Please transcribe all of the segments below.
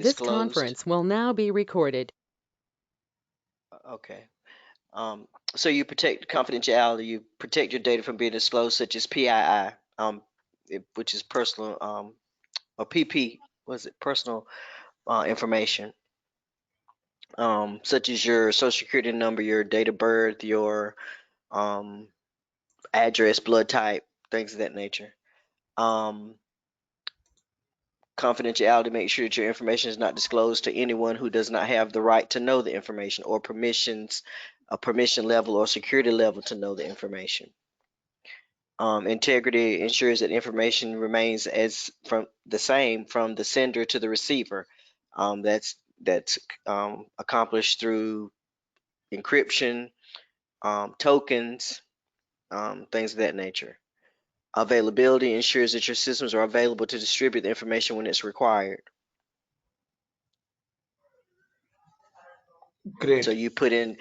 This disclosed. conference will now be recorded. Okay. So you protect confidentiality, you protect your data from being disclosed, such as PII, which is personal, or PP, was it personal information, such as your social security number, your date of birth, your um, address, blood type, things of that nature. Um, Confidentiality makes sure that your information is not disclosed to anyone who does not have the right to know the information or permissions, a permission level or security level to know the information. Integrity ensures that information remains as from the same from the sender to the receiver. That's accomplished through encryption, tokens, things of that nature. Availability ensures that your systems are available to distribute the information when it's required. So Great. you put in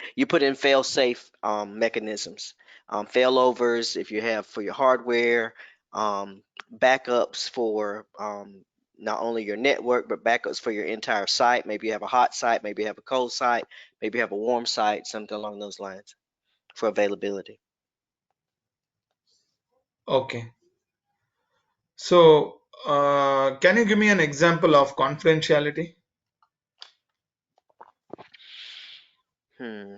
fail-safe mechanisms, failovers if you have for your hardware, backups for not only your network but backups for your entire site. Maybe you have a hot site, maybe you have a cold site, maybe you have a warm site, something along those lines for availability. Okay. So, can you give me an example of confidentiality? Hmm.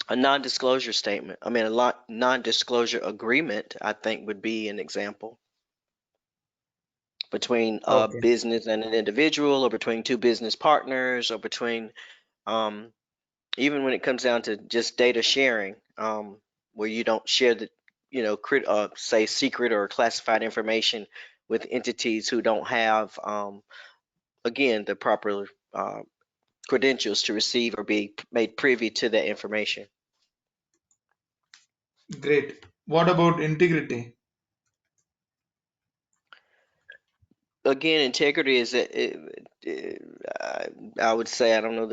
A non-disclosure statement. I mean, non-disclosure agreement, I think, would be an example between a Okay. business and an individual, or between two business partners, or between um, even when it comes down to just data sharing, where you don't share the, say secret or classified information with entities who don't have, again, the proper uh, credentials to receive or be made privy to that information. Great. What about integrity? Again, integrity is I would say, I don't know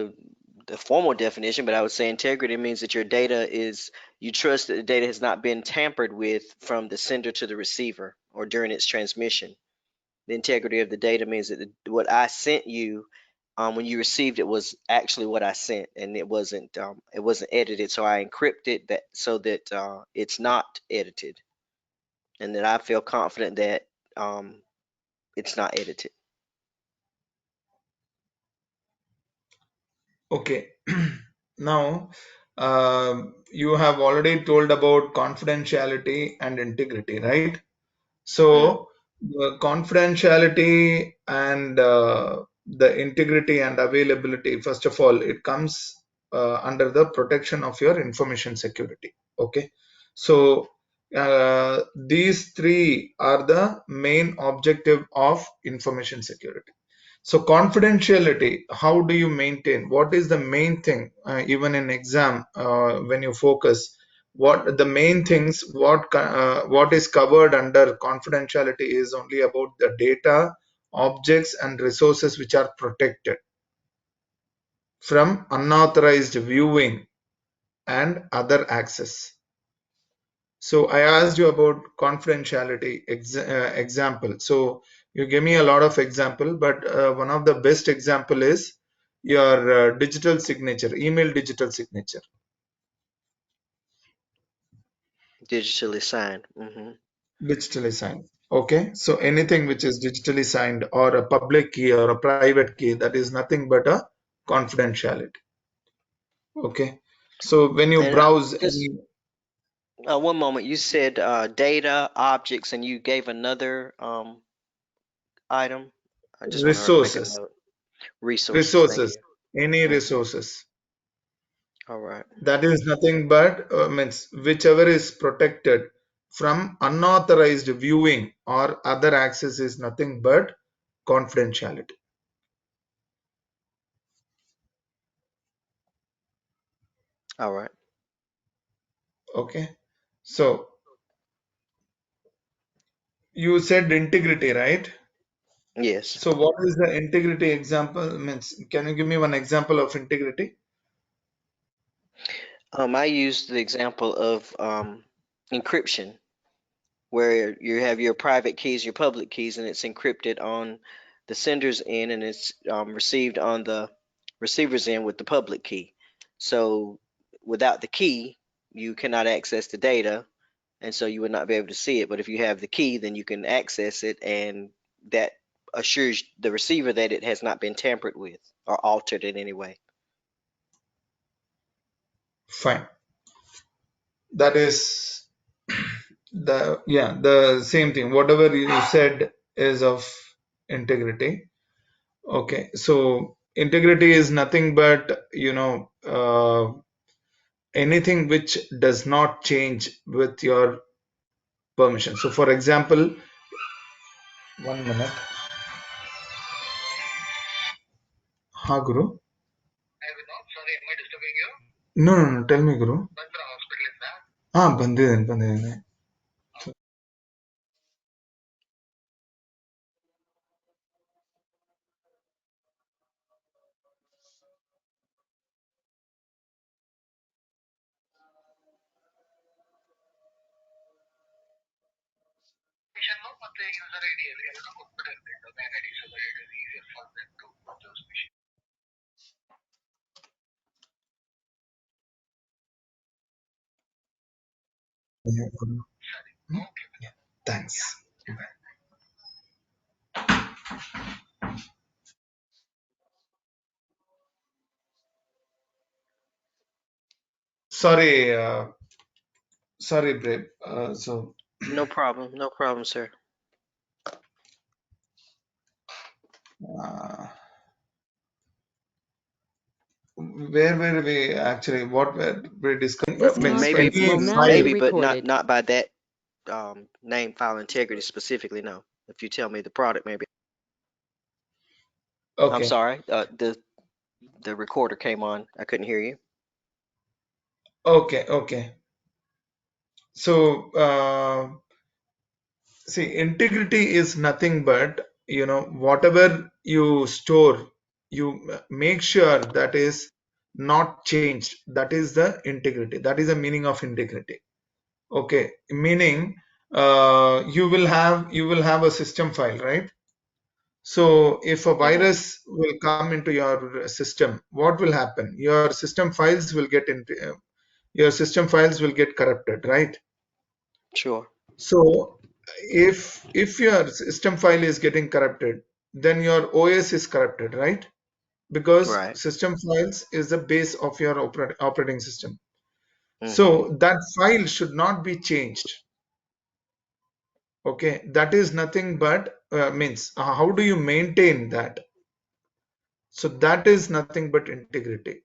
the formal definition, but I would say integrity means that your data is, you trust that the data has not been tampered with from the sender to the receiver or during its transmission. The integrity of the data means that what I sent you, when you received it, was actually what I sent, and it wasn't edited. So I encrypted that so that it's not edited, and that I feel confident that it's not edited. Okay. Now, you have already told about confidentiality and integrity, right? Mm. So, the confidentiality and the integrity and availability, first of all, it comes under the protection of your information security. Okay. So, these three are the main objective of information security. So confidentiality, how do you maintain? What is the main thing? Even in exam, when you focus, what the main things? What is covered under confidentiality is only about the data, objects, and resources which are protected from unauthorized viewing and other access. So I asked you about confidentiality example. So you gave me a lot of example, but one of the best example is your digital signature, email digital signature. Digitally signed. Digitally signed. Okay, so anything which is digitally signed or a public key or a private key, that is nothing but a confidentiality. Okay, so when you And browse just any one moment, you said data, objects, and you gave another item. I just want to make a resources, note. Resources. Thank resources, you. any hmm resources, All right. that is nothing but means whichever is protected from unauthorized viewing or other access is nothing but confidentiality. All right. Okay, so you said integrity, right? Yes. So what is the integrity example? Means can you give me one example of integrity? I used the example of encryption, where you have your private keys, your public keys, and it's encrypted on the sender's end and it's received on the receiver's end with the public key. So without the key, you cannot access the data, and so you would not be able to see it. But if you have the key, then you can access it, and that assures the receiver that it has not been tampered with or altered in any way. Fine. That is the same thing. Whatever you said is of integrity. Okay, so integrity is nothing but anything which does not change with your permission. So, for example, 1 minute. Ha, Guru. No, no, no. Tell me, Guru. Ah, ಬಂದಿದ್ದೇನೆ ಬಂದಿದ್ದೇನೆ. Yeah, Guru. Hmm? Yeah, thanks. Sorry, sorry, Brave. No problem. No problem, sir. Uh, where were we actually? What were we discussing? This Means conference any will Maybe, now be file. maybe, but not recorded. not by that name file integrity specifically. No. If you tell me the product, maybe. I'm Okay, sorry. The recorder came on. I couldn't hear you. okay, okay. So, see, integrity is nothing but, whatever you store, you make sure that is not changed. That is the integrity. That is the meaning of integrity. Okay, meaning you will have a system file, right? So if a Hmm. virus will come into your system, what will happen? Your system files will get corrupted, right? Sure. So if your system file is getting corrupted, then your OS is corrupted, right? Because Right. system files is the base of your operating system. Hmm. So that file should not be changed. Okay, that is nothing but means how do you maintain that? So that is nothing but integrity.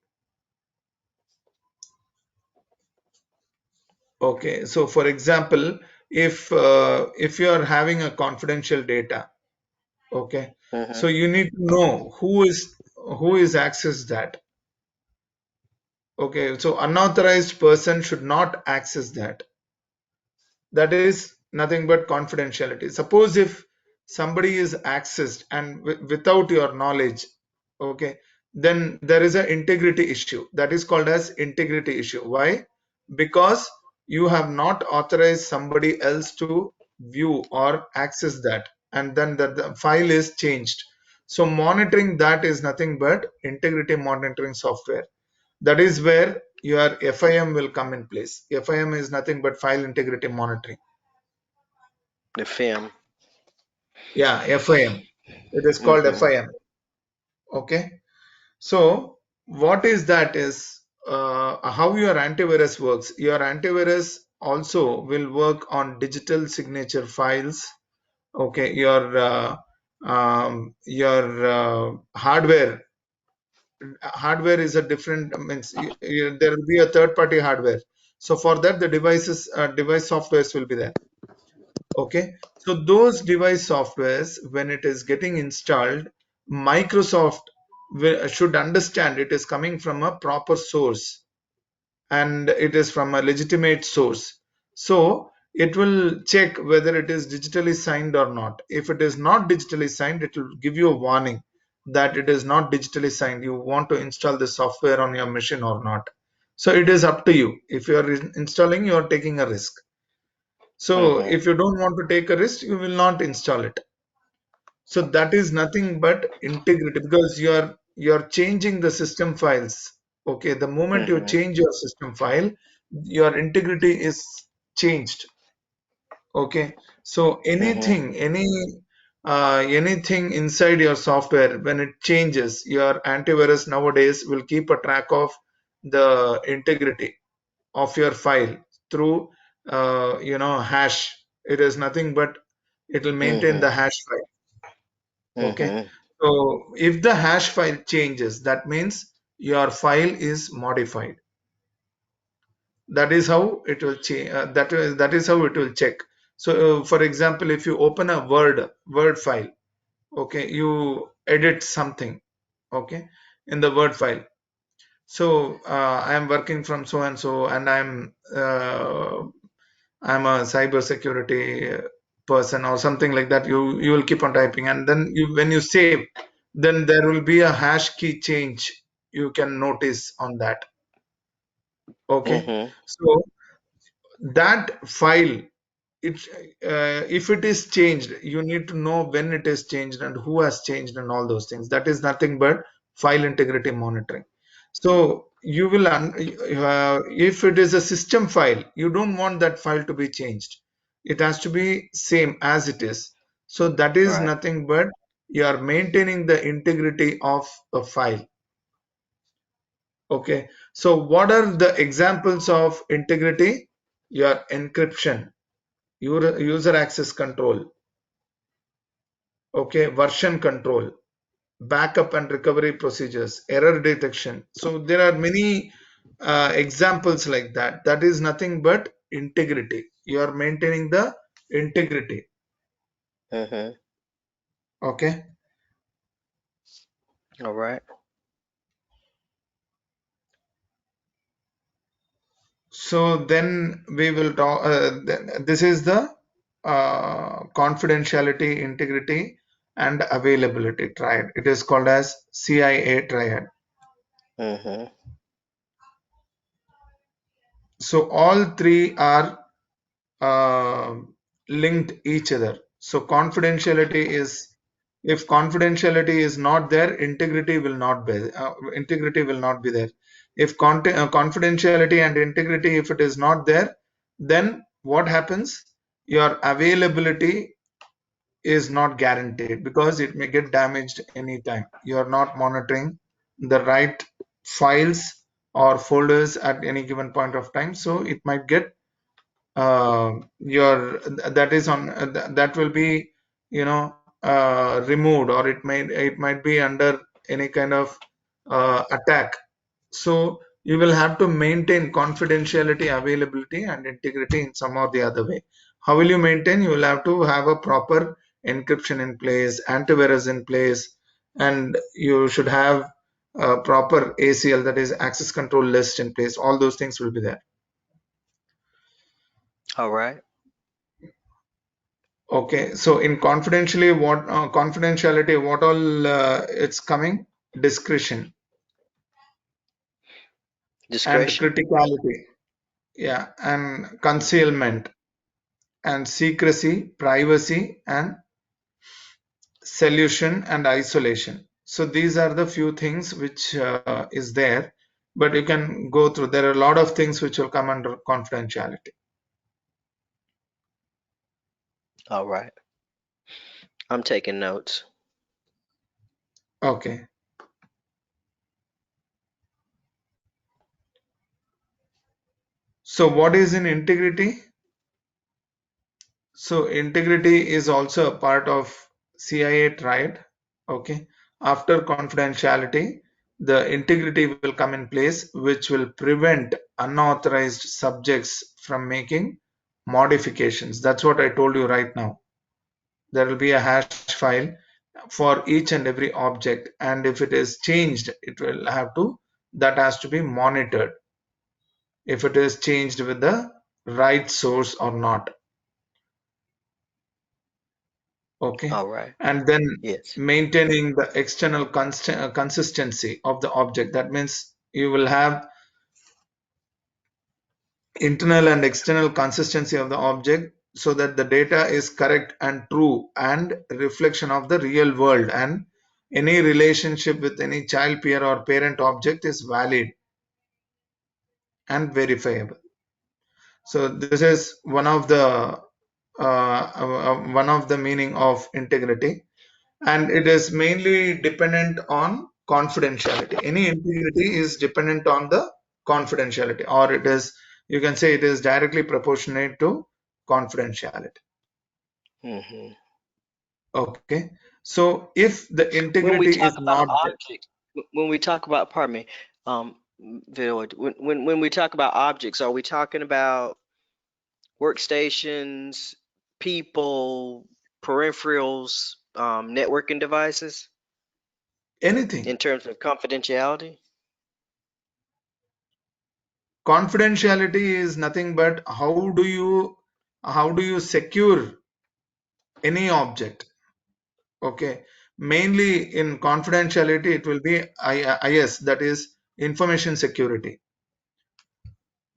Okay, so for example, if you are having a confidential data, okay, Hmm. so you need to know who is accessed that. Okay, so unauthorized person should not access that. That is nothing but confidentiality. Suppose if somebody is accessed and without your knowledge, okay, then there is an integrity issue. That is called as integrity issue. Why? Because you have not authorized somebody else to view or access that, and then the file is changed. So monitoring that is nothing but integrity monitoring software. That is where your FIM will come in place. FIM is nothing but file integrity monitoring. The film. Yeah, FIM. It is called Hmm. FIM. Okay. So what is that is how your antivirus works. Your antivirus also will work on digital signature files. Okay. Your hardware is a different means there will be a third party hardware. So for that the device softwares will be there. Okay, so those device softwares, when it is getting installed, Microsoft should understand it is coming from a proper source and it is from a legitimate source. So it will check whether it is digitally signed or not. If it is not digitally signed, it will give you a warning that it is not digitally signed. You want to install the software on your machine or not. So it is up to you. If you are installing, you are taking a risk. So Hmm. if you don't want to take a risk, you will not install it. So that is nothing but integrity, because you're changing the system files. Okay, the moment you Mm-hmm. change your system file, your integrity is changed. Okay, so Mm-hmm. anything inside your software, when it changes, your antivirus nowadays will keep a track of the integrity of your file through hash. It is nothing but it will maintain Mm-hmm. the hash file. Okay, Mm-hmm. so if the hash file changes, that means your file is modified. That is how it will change. That is how it will check. So, for example, if you open a Word file, okay, you edit something, okay, in the Word file. So I am working from so and so, and I'm a cyber security person or something like that. You will keep on typing, and then when you save, then there will be a hash key change. You can notice on that. Okay, Mm-hmm. so that file, it's if it is changed, you need to know when it is changed and who has changed and all those things. That is nothing but file integrity monitoring. So you will if it is a system file, you don't want that file to be changed. It has to be same as it is. So that is Right. nothing but you are maintaining the integrity of a file. Okay, so what are the examples of integrity? Your encryption, user access control, okay, version control, backup and recovery procedures, error detection. So there are many examples like that. That is nothing but integrity. You are maintaining the integrity. Mm-hmm. Okay, All right. so then we will talk. This is the confidentiality, integrity, and availability triad. It is called as CIA triad. Mm-hmm. So all three are uh, linked each other. So confidentiality is, if confidentiality is not there, integrity will not be there. If confidentiality and integrity, if it is not there, then what happens? Your availability is not guaranteed because it may get damaged anytime. You are not monitoring the right files or folders at any given point of time, so it might get your that is on that will be removed, or it might be under any kind of attack. So you will have to maintain confidentiality, availability, and integrity in some or the other way. How will you maintain? You will have to have a proper encryption in place, antivirus in place, and you should have a proper ACL, that is access control list, in place. All those things will be there. All right. Okay, so in confidentiality, what all it's coming? Discretion and Discretion. criticality, yeah, and Mm-hmm. concealment and secrecy, privacy, and solution and isolation. So these are the few things which is there, but you can go through. There are a lot of things which will come under confidentiality. All right. I'm taking notes. Okay, so what is in integrity? So integrity is also a part of CIA triad. Okay. After confidentiality, the integrity will come in place, which will prevent unauthorized subjects from making modifications. That's what I told you right now. There will be a hash file for each and every object, and if it is changed, that has to be monitored if it is changed with the right source or not. Okay, All right. and then Yes. maintaining the external consistency of the object. That means you will have internal and external consistency of the object, so that the data is correct and true and reflection of the real world, and any relationship with any child, peer or parent object is valid and verifiable. So this is one of the meaning of integrity, and it is mainly dependent on confidentiality. Any integrity is dependent on the confidentiality, or it is, you can say, it is directly proportionate to confidentiality. Hmm. Okay, so if the When we integrity talk is about not there, objects, when we talk about, pardon me, Void, when we talk about objects, are we talking about workstations, people, peripherals, networking devices anything, in terms of confidentiality? confidentiality is nothing but how do you secure any object. Okay, mainly in confidentiality it will be IS, that is information security.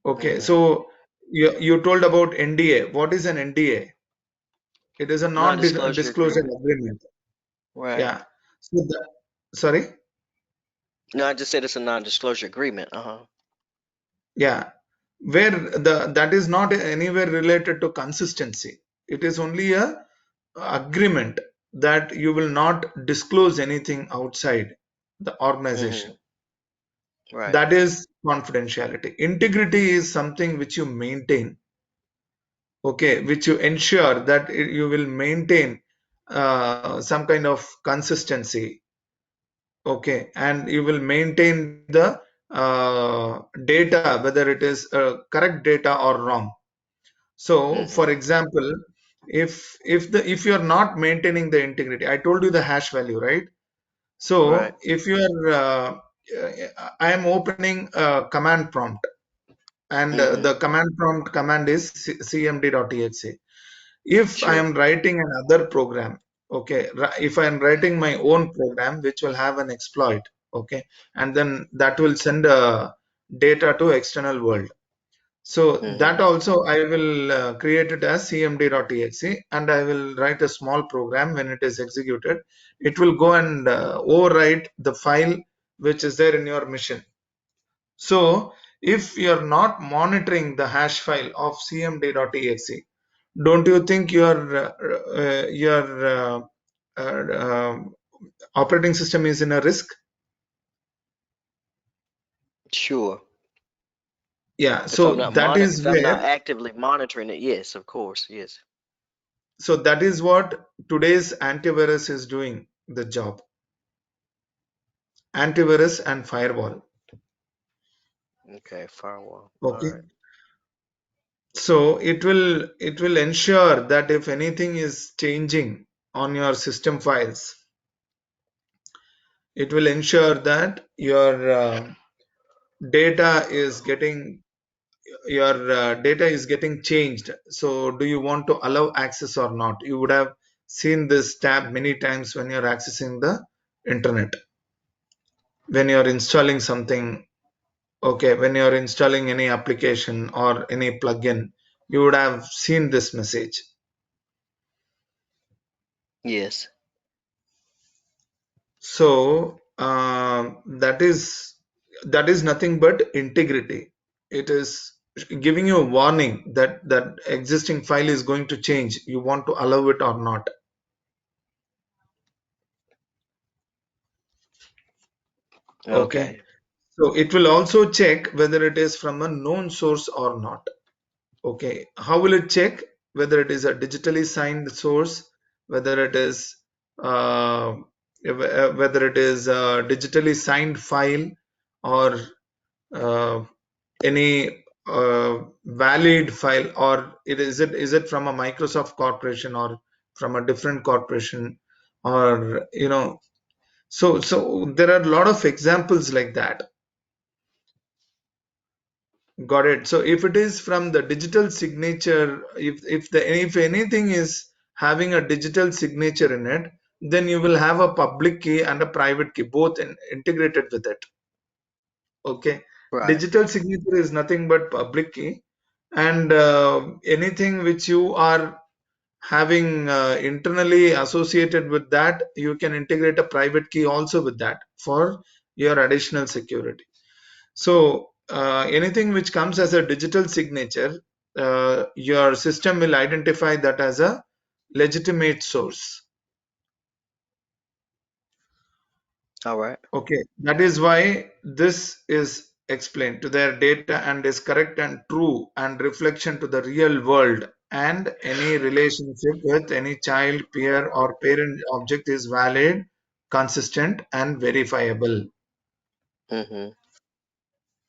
Okay, Hmm. so you told about NDA. What is an NDA? It is a Non-disclosure non-disclosure agreement. agreement. Right. Yeah. So sorry. No, I just said it's a non-disclosure agreement. Uh-huh. Yeah, where that is not anywhere related to consistency. It is only a agreement that you will not disclose anything outside the Hmm. organization. Right. That is confidentiality. Integrity is something which you maintain, okay, which you ensure that you will maintain some kind of consistency, okay, and you will maintain the data, whether it is correct data or wrong. So Hmm. for example, if you are not maintaining the integrity, I told you the hash value, right? Right. So if you are I am opening a command prompt, and Hmm. the command prompt command is cmd.exe. If I Sure. am writing another program, okay, if I am writing my own program which will have an exploit, okay, and then that will send data to external world, so Hmm. that also I will create it as cmd.exe, and I will write a small program. When it is executed, it will go and overwrite the file which is there in your machine. So if you're not monitoring the hash file of cmd.exe, don't you think your operating system is in a risk? Sure. Yeah, If I'm so not that is if I'm where, not actively monitoring it, yes, of course, yes. so that is what today's antivirus is doing the job. Antivirus and firewall. Okay, firewall. All Okay, right. so it will ensure that if anything is changing on your system files, it will ensure that data is getting data is getting changed. So do you want to allow access or not? You would have seen this tab many times when you're accessing the internet, when you're installing something. Okay, when you're installing any application or any plugin, you would have seen this message. Yes. So that is nothing but integrity. It is giving you a warning that that existing file is going to change. You want to allow it or not. Okay. Okay. So it will also check whether it is from a known source or not. Okay. How will it check? Whether it is a digitally signed source, whether it is whether it is a digitally signed file, or uh, any valid file, or is it from a Microsoft corporation or from a different corporation, or so there are a lot of examples like that. Got it. So if it is from the digital signature, if anything is having a digital signature in it, then you will have a public key and a private key both integrated with it. Okay. Right. Digital signature is nothing but public key, and anything which you are having internally associated with that, you can integrate a private key also with that for your additional security. So anything which comes as a digital signature, your system will identify that as a legitimate source. All right. Okay, that is why this is explained to their data and is correct and true and reflection to the real world, and any relationship with any child, peer, or parent object is valid, consistent, and verifiable. Mm-hmm.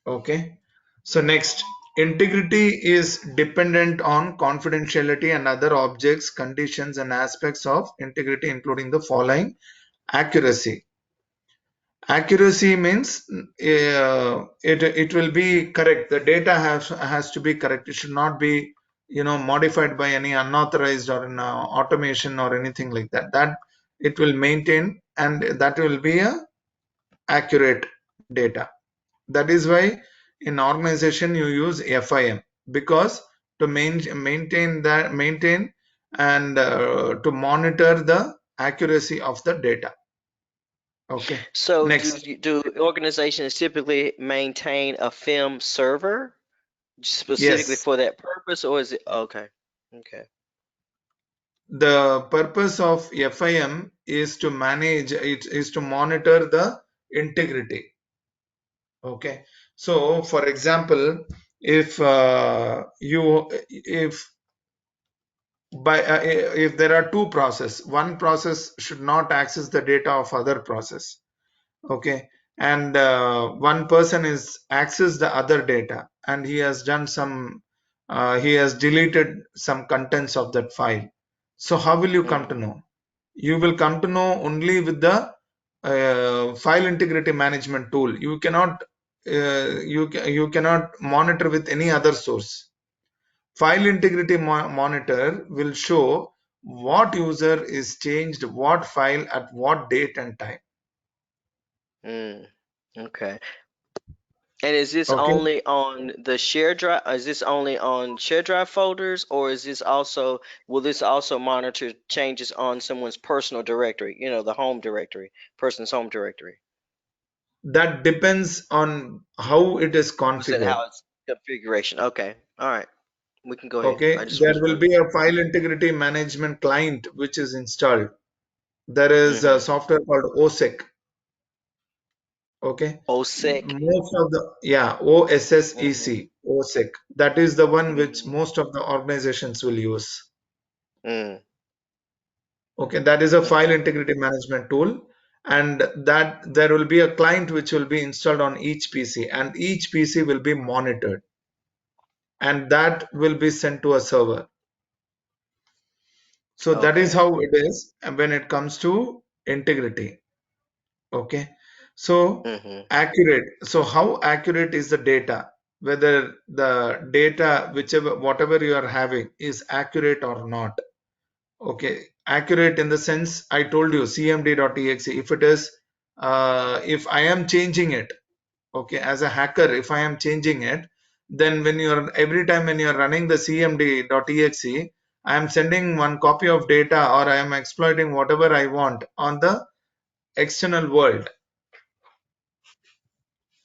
Okay, so next, integrity is dependent on confidentiality and other objects, conditions, and aspects of integrity, including the following: accuracy. Accuracy means it will be correct. The data has to be correct. It should not be modified by any unauthorized or automation or anything like that. That it will maintain, and that will be a accurate data. That is why in organization you use FIM, because to maintain and to monitor the accuracy of the data. Okay. So Next. do organizations typically maintain a film server specifically Yes. for that purpose, or is it okay? Okay. The purpose of FIM is to manage it, is to monitor the integrity. Okay. So for example, if if there are two process, one process should not access the data of other process. Okay, and one person is accessed the other data, and he has done some he has deleted some contents of that file. So how will you come to Mm-hmm. know? You will come to know only with the file integrity management tool. You cannot you cannot monitor with any other source. File integrity monitor will show what user is changed what file at what date and time. Mm. Okay. And is this Okay, only on the share drive? Is this only on share drive folders, or is this also will this also monitor changes on someone's personal directory? The home directory, person's home directory. that depends on how it is Was that configured. how it's configuration? Okay. All right. We can go ahead. Okay, I just there was will wondering. be a file integrity management client which is installed. There is a Mm-hmm. software called OSEC. Okay, OSEC. most of the, yeah, Mm-hmm. OSSEC, OSEC, that is the one which Mm-hmm. most of the organizations will use. Mm. Okay, that is a file Okay. integrity management tool, and that there will be a client which will be installed on each PC, and each PC will be monitored, and that will be sent to a server. So that is Okay. how it is when it comes to integrity. Okay. So Mm-hmm. accurate. So how accurate is the data? Whether the data, whichever, whatever you are having, is accurate or not. Okay. Accurate in the sense I told you, cmd.exe. If it is, if I am changing it, okay, as a hacker, if I am changing it, then when you're every time when you're running the cmd.exe, I am sending one copy of data, or I am exploiting whatever I want on the external world.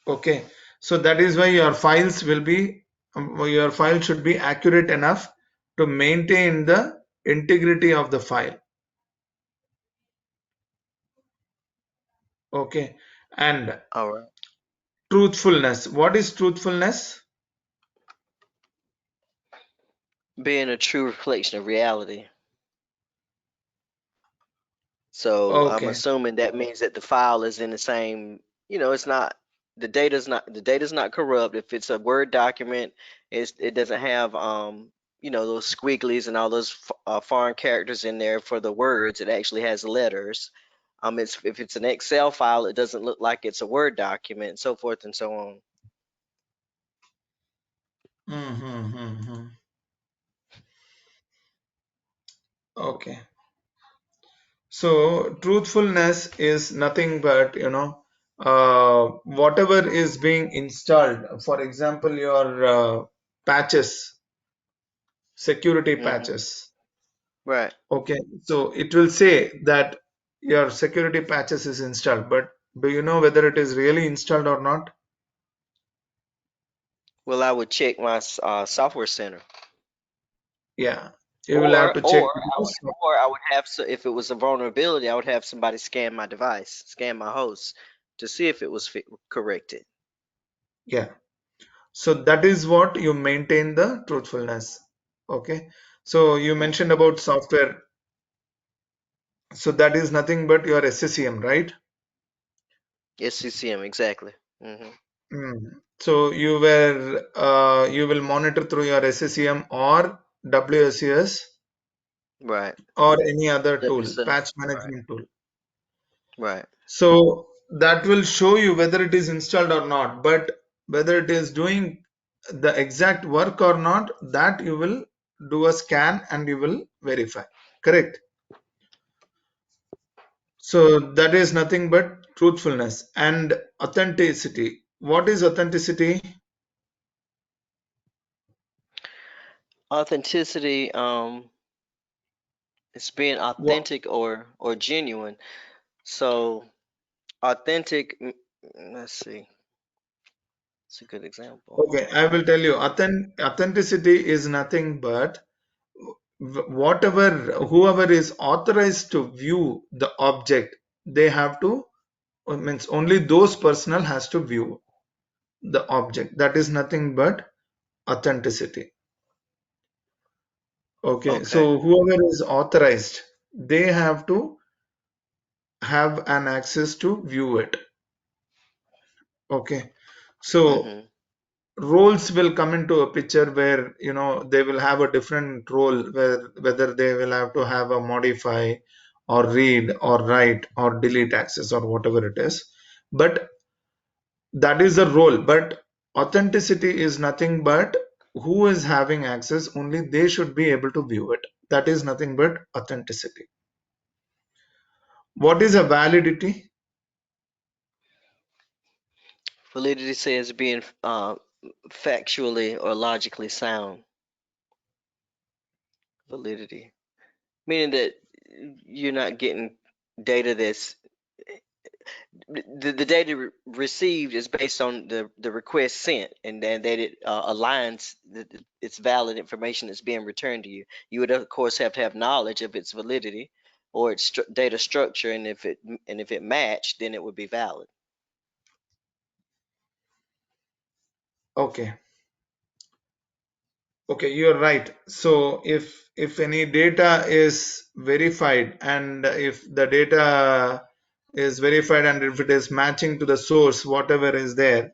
Okay, so that is why your files will be your file should be accurate enough to maintain the integrity of the file. Okay, and All right. truthfulness. What is truthfulness? Being a true reflection of reality. So I'm Okay. assuming that means that the file is in the same, it's not the data's not corrupt. If it's a Word document, it doesn't have those squigglies and all those foreign characters in there for the words. It actually has letters. If it's an Excel file, it doesn't look like it's a Word document, and so forth and so on. Mm-hmm. Okay. So truthfulness is nothing but, whatever is being installed. For example, your patches. security Mm-hmm. patches. Right. Okay, so it will say that your security patches is installed, but do you know whether it is really installed or not? Well, I would check my software center, Yeah, you will have or to check. or I would or I would have if it was a vulnerability, I would have somebody scan my device, scan my host to see if it was corrected. Yeah, so that is what you maintain the truthfulness. Okay, so you mentioned Mm-hmm. about software. So that is nothing but your SCCM, right? SCCM, exactly. Mm-hmm. So you will monitor through your SCCM or WSUS Right. or any other tool, WSF. patch Right. management tool. Right. So that will show you whether it is installed or not, but whether it is doing the exact work or not, that you will do a scan and you will verify. Correct. So that is nothing but truthfulness and authenticity. What is authenticity? Authenticity, it's being What? authentic or genuine. So authentic. Let's see. It's a good example. Okay, I will tell you. Authenticity is nothing but whatever, whoever is authorized to view the object, they have to, means only those personnel has to view the object. That is nothing but authenticity. Okay, Okay. so whoever is authorized, they have to have an access to view it. Okay, so Mm-hmm. roles will come into a picture where they will have a different role, where whether they will have to have a modify or read or write or delete access or whatever it is, but that is the role. But authenticity is nothing but who is having access, only they should be able to view it. That is nothing but authenticity. What is a validity? Validity says being factually or logically sound. Validity, meaning that you're not getting data that's the data received is based on the request sent, and then that it aligns that it's valid information that's being returned to you. You would of course have to have knowledge of its validity or its data structure, and if it matched, then it would be valid. Okay, okay, you're right. So if any data is verified, and if the data is verified and if it is matching to the source, whatever is there,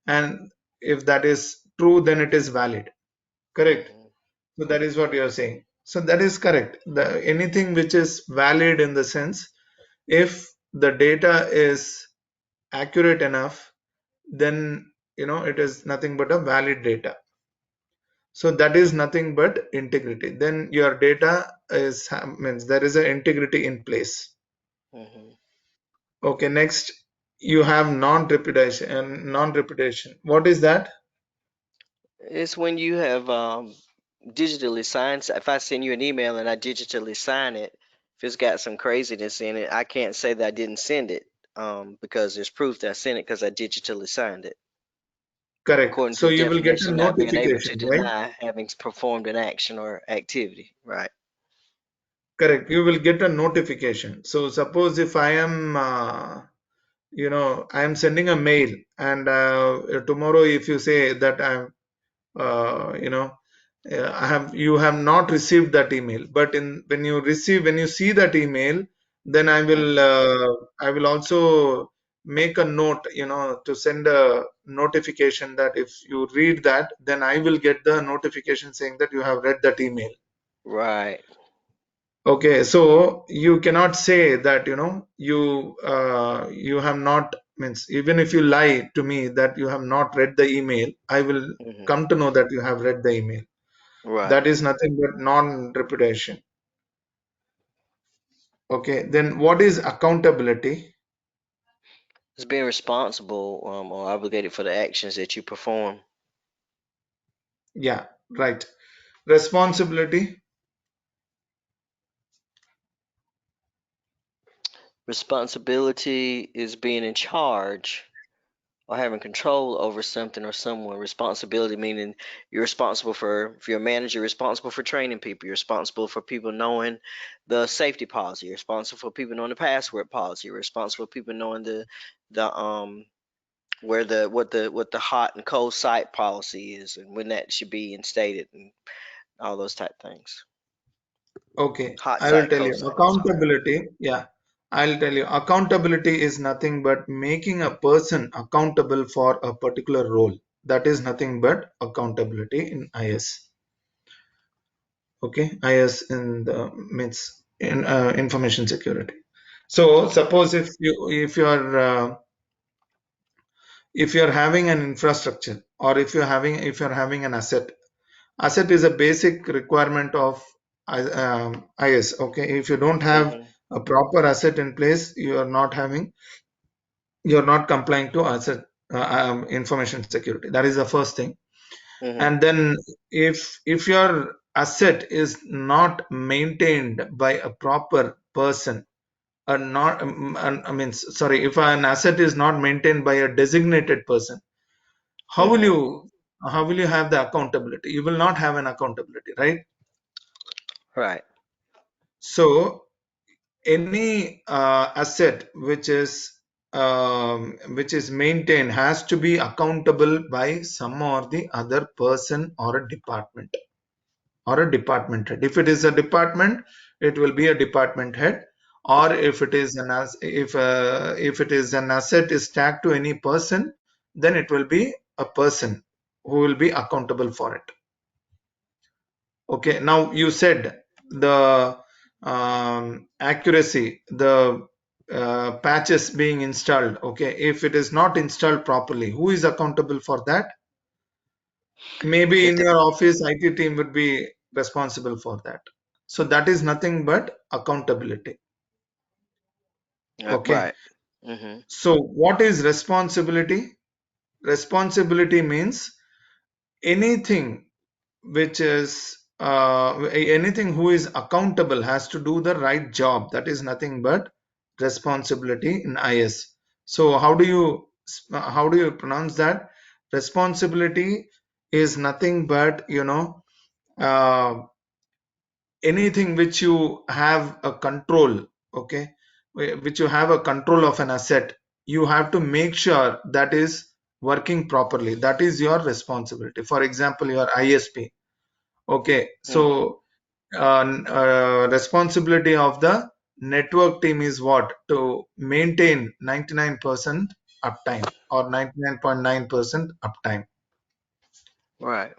and if that is true, then it is valid. Correct. Hmm. So that is what you are saying. So that is correct. Anything which is valid in the sense, if the data is accurate enough, then it is nothing but a valid data. So that is nothing but integrity. Then your data is, means there is an integrity in place. Hmm. Okay, next you have non-repetition. And non-repetition, what is that? It's when you have digitally signed. If I send you an email and I digitally sign it, if it's got some craziness in it, I can't say that I didn't send it, because there's proof that I sent it because I digitally signed it. Correct. According to So the you will get a definition, not being able to notification, right? deny having performed an action or activity. Right. Correct. You will get a notification. So suppose if I am, I am sending a mail, and tomorrow if you say that I'm, you know, I have you have not received that email, but in when you see that email, then Hmm. I will also make a note, to send a notification that if you read that, then I will get the notification saying that you have read that email. Right. Okay, so you cannot say that you have not, means even if you lie to me that you have not read the email, I will Hmm. come to know that you have read the email. Right. That is nothing but non-reputation. Okay, then what is accountability? It's being responsible, or obligated for the actions that you perform. Yeah, right. Responsibility. Responsibility is being in charge or having control over something or someone. Responsibility meaning you're responsible for, if you're a manager, you're responsible for training people. You're responsible for people knowing the safety policy. You're responsible for people knowing the password policy. You're responsible for people knowing the where the hot and cold site policy is and when that should be instated and all those type things. Okay, Hot I will site, tell you. cold site. I'm sorry. Accountability. Yeah, I'll tell you. Accountability is nothing but making a person accountable for a particular role. That is nothing but accountability in IS. Okay, IS in the means in information security. So Okay. suppose if you're having an infrastructure, or if you're having an asset. Asset is a basic requirement of IS. Okay, if you don't have Mhm. a proper asset in place, you're not complying to asset information security. That is the first thing. Mhm. And then if your asset is not maintained by a proper person, or not I mean, sorry, if an asset is not maintained by a designated person, how will Mhm. you how will you have the accountability? You will not have an accountability, right? Right. So any asset which is maintained has to be accountable by some or the other person or a department, or a department head. If it is a department, it will be a department head. Or if it is if it is an asset is tagged to any person, then it will be a person who will be accountable for it. Okay, now you said the accuracy, the patches being installed. Okay, if it is not installed properly, who is accountable for that? Maybe If in the your office, IT team would be responsible for that. So that is nothing but accountability. Okay, right. Mhm. so what is responsibility? Responsibility means anything which is anything who is accountable has to do the right job. That is nothing but responsibility in IS. So how do you pronounce that? Responsibility is nothing but uh, anything which you have a control. Okay, which you have a control of an asset, you have to make sure that is working properly. That is your responsibility. For example, your ISP. Okay, Mhm. so responsibility of the network team is what? To maintain 99% uptime, or 99.9% uptime, Right.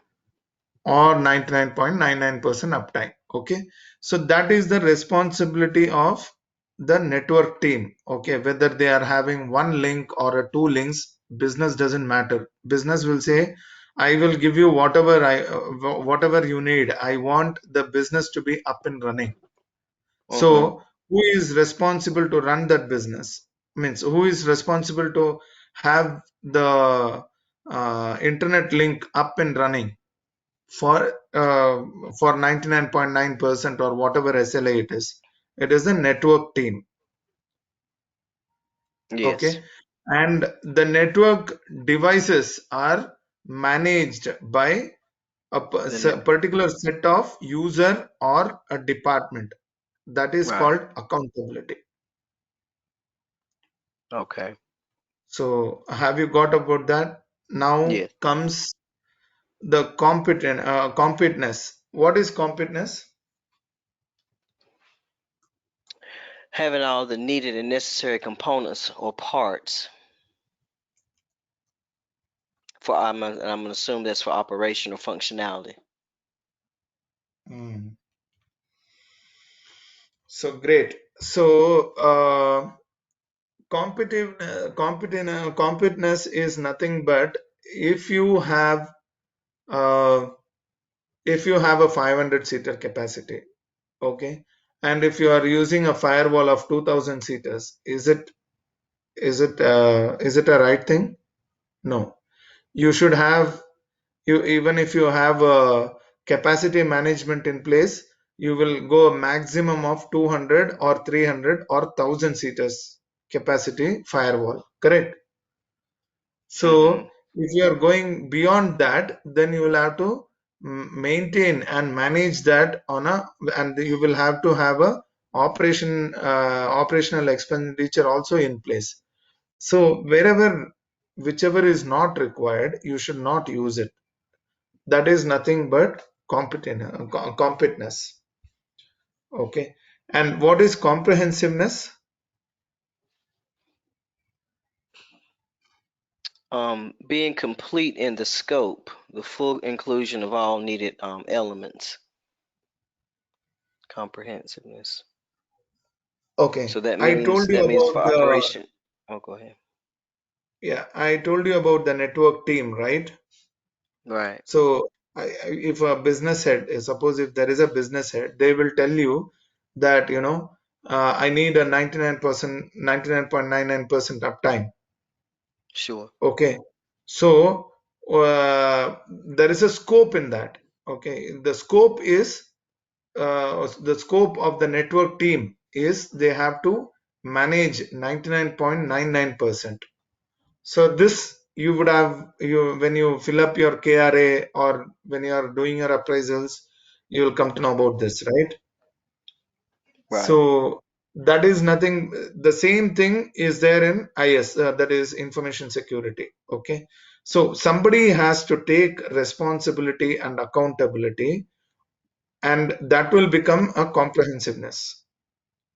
or 99.99% uptime. Okay, so that is the responsibility of the network team. Okay, whether they are having one link or a two links, business doesn't matter. Business will say, I will give you whatever you need. I want the business to be up and running. Mhm. So who is responsible to run that business? Means who is responsible to have the internet link up and running for uh, for 99.9% or whatever SLA it is? It is the network team. Yes. Okay, and the network devices are managed by The net. particular set of user or a department. That is Right. called accountability. Okay. So have you got about that? Now Yes. comes the competence. What is competence? Having all the needed and necessary components or parts for I'm gonna assume that's for operational functionality. Hmm. So great. So competence is nothing but if you have uh, if you have a 500 seater capacity. Okay, and if you are using a firewall of 2000 seaters, is it a right thing? No. You should have, you even if you have a capacity management in place, you will go a maximum of 200 or 300 or 1000 seaters capacity firewall, correct? Mm-hmm. So if you are going beyond that, then you will have to maintain and manage that on a, and you will have to have a operational expenditure also in place. So wherever, whichever is not required, you should not use it. That is nothing but competence. Okay. And what is comprehensiveness? Being complete in the scope, the full inclusion of all needed elements, comprehensiveness. Okay. So that I means told you for about the, operation. Oh, go ahead. yeah, I told you about the network team, right? Right. So if a business head, suppose if there is a business head, they will tell you that, I need a 99%, 99.99% uptime. Sure. Okay. So there is a scope in that. Okay. The scope of the network team is they have to manage 99.99%. So this you would have, you when you fill up your KRA or when you are doing your appraisals, you will come to know about this, right? Right. So that is nothing. The same thing is there in IS, that is information security. Okay. So somebody has to take responsibility and accountability, and that will become a comprehensiveness.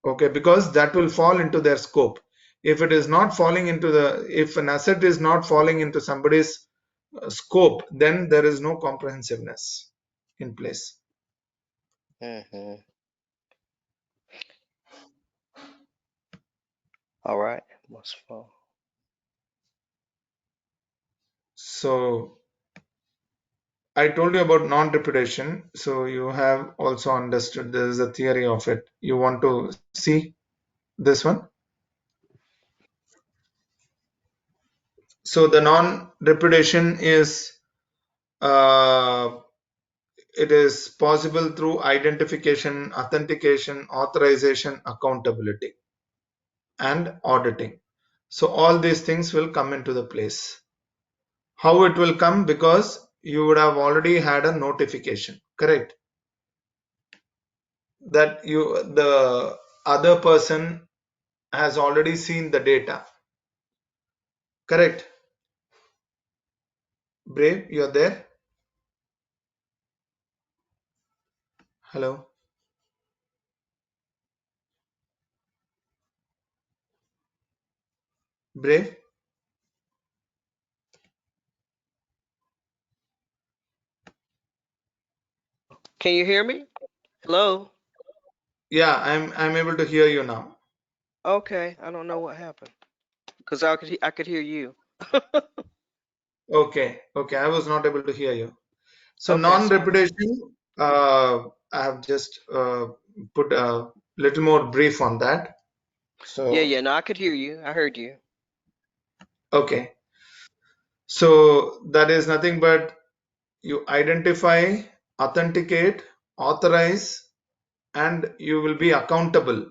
Okay, because that will fall into their scope. If it is not falling into the, if an asset is not falling into somebody's scope, then there is no comprehensiveness in place. Mm-hmm. All right. Must fall. So I told you about non-reputation. So you have also understood there is a theory of it. You want to see this one? So the non-reputation is, uh, it is possible through identification, authentication, authorization, accountability, and auditing. So all these things will come into the place. How it will come? Because you would have already had a notification, correct? That the other person has already seen the data, correct? Brave, you're there? Hello? Brave? Can you hear me? Hello? Yeah, I'm able to hear you now. Okay. I don't know what happened. Because I could hear you. Okay, okay, I was not able to hear you. So Okay, sorry. non-reputation, I have just put a little more brief on that. Yeah, So, yeah, no, I could hear you. I heard you. okay. So that is nothing but you identify, authenticate, authorize, and you will be accountable,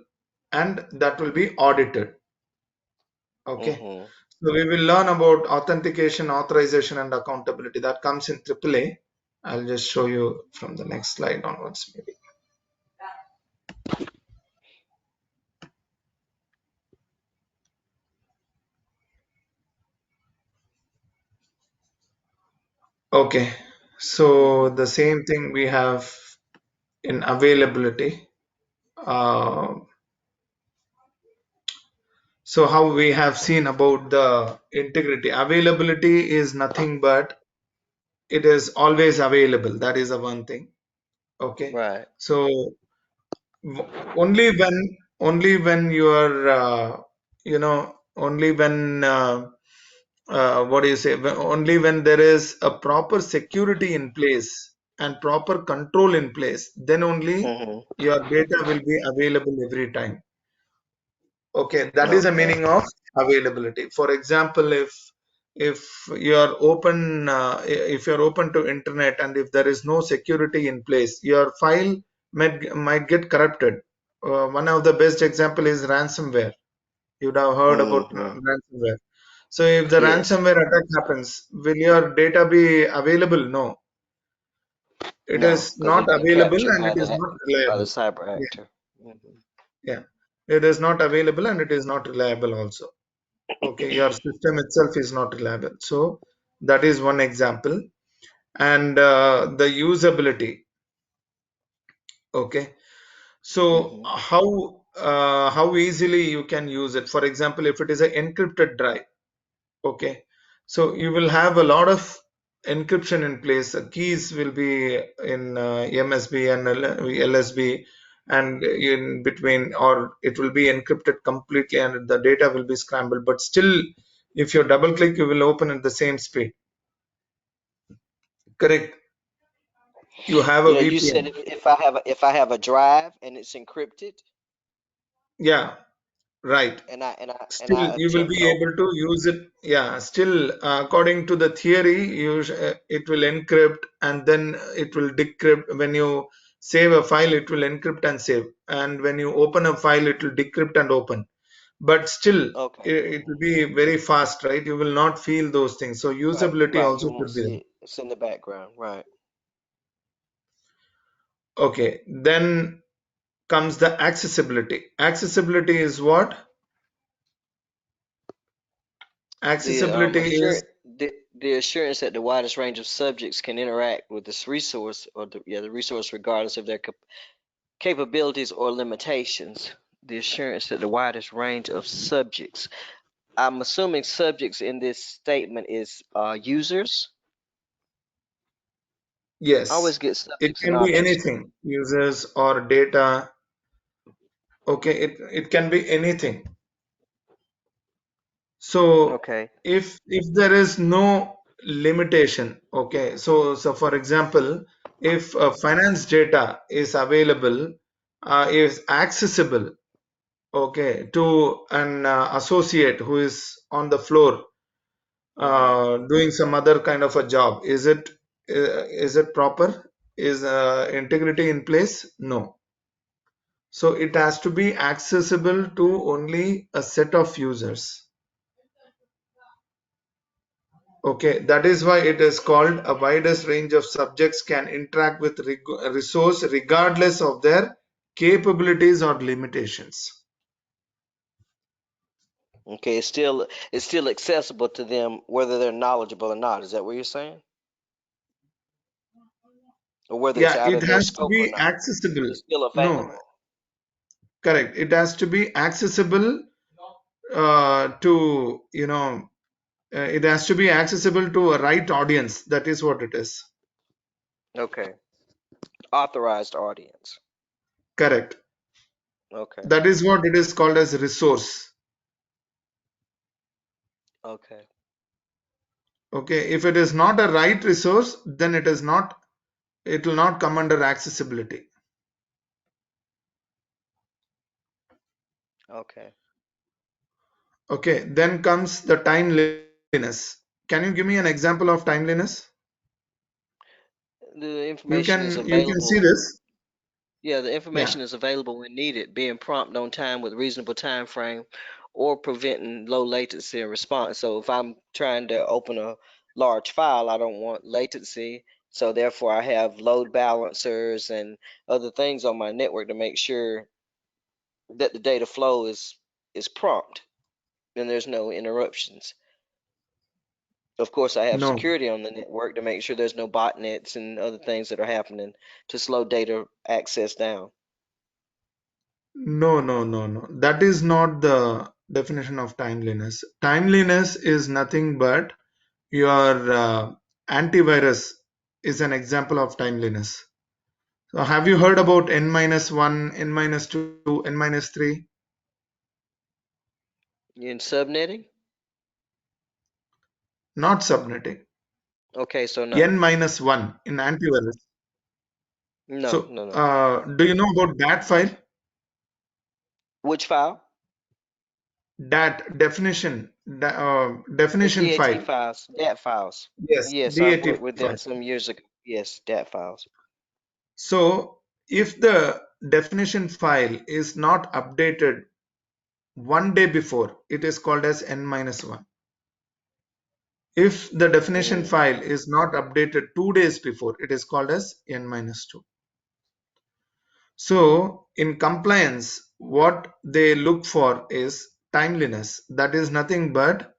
and that will be audited. Okay. Mm-hmm. So we will learn about authentication, authorization, and accountability. That comes in AAA. I'll just show you from the next slide onwards, maybe. Okay. So Mm-hmm. the same thing we have in availability. Uh, so how we have seen about the integrity. Availability is nothing but it is always available. That is the one thing. Okay. Right. So only when you are, only when, what do you say, only when there is a proper security in place and proper control in place, then only Mm-hmm. your data will be available every time. Okay, that is the Okay. meaning of availability. For example, if if you're open, if you're open to internet and if there is no security in place, your file might get corrupted. One of the best example is ransomware. You'd have heard about Hmm. ransomware. So if the Yes. ransomware attack happens, will your data be available? No, it No, is because not it's been available captured and it by is the not by the reliable. cyber Yeah, actor. Hmm. yeah. It is not available and it is not reliable also. Okay, your system itself is not reliable. So that is one example. And the usability. Okay, so Hmm. how easily you can use it. For example, if it is an encrypted drive. Okay, so you will have a lot of encryption in place. Keys will be in MSB and LSB, and in between, or it will be encrypted completely, and the data will be scrambled. But still, if you double click, you will open at the same speed. Correct. You have a Yeah, you said VPN. if I have a drive and it's encrypted Yeah, right. and I Still, you will attempt to be open able to use it. Yeah, still, according to the theory, it will encrypt and then it will decrypt. When you save a file, it will encrypt and save. And when you open a file, it will decrypt and open. But still, okay. it will be very fast, right? You will not feel those things. So Right, usability right. You also won't should be see there. it. It's in the background. Right. Okay, then comes the accessibility. Accessibility is what? The Accessibility is, assurance the assurance that the widest range of subjects can interact with this resource or the resource regardless of their capabilities or limitations. The assurance that the widest range of subjects. I'm assuming subjects in this statement is users. I yes, always get it subjects and can be objects. anything, users or data. Okay, it can be anything. So Okay. if there is no limitation, okay, so for example, if finance data is available, is accessible, okay, to an associate who is on the floor Hmm. doing some other kind of a job, is it proper? Is integrity in place? No. So it has to be accessible to only a set of users. Okay, that is why it is called a widest range of subjects can interact with a resource regardless of their capabilities or limitations. Okay. It's still accessible to them whether they're knowledgeable or not. Is that what you're saying? Or whether it's Yeah, out it of their has to scope or be not. accessible. It's still No, available. correct. It has to be accessible to, it has to be accessible to a right audience. That is what it is. Okay. Authorized audience. Correct. Okay. That is what it is called as resource. Okay. Okay, if it is not a right resource, then it will not come under accessibility. Okay. Okay, then comes the timeliness. Can you give me an example of timeliness? The You information is can see available. this. Yeah, the Yeah. information is available when needed, being prompt on time with reasonable time frame, or preventing low latency in response. So if I'm trying to open a large file, I don't want latency. So therefore, I have load balancers and other things on my network to make sure that the data flow is prompt and there's no interruptions. Of course, I have No, security on the network to make sure there's no botnets and other things that are happening to slow data access down. no. That is not the definition of timeliness. Timeliness is nothing but your antivirus is an example of timeliness. So have you heard about N minus 1, N minus 2, N minus 3? In subnetting? Not subnetting. Okay, so N no. minus 1 in antivirus. No, So no, no. do you know about that file? Which file? Dat definition. The definition DAT file. files, DAT files. Yes, Yes, I've DAT worked with that file. some years ago. Yes, DAT files. So if the definition file is not updated one day before, it is called as n minus 1. If the definition Mm, file is not updated 2 days before, it is called as n minus 2. So in compliance, what they look for is timeliness. That is nothing but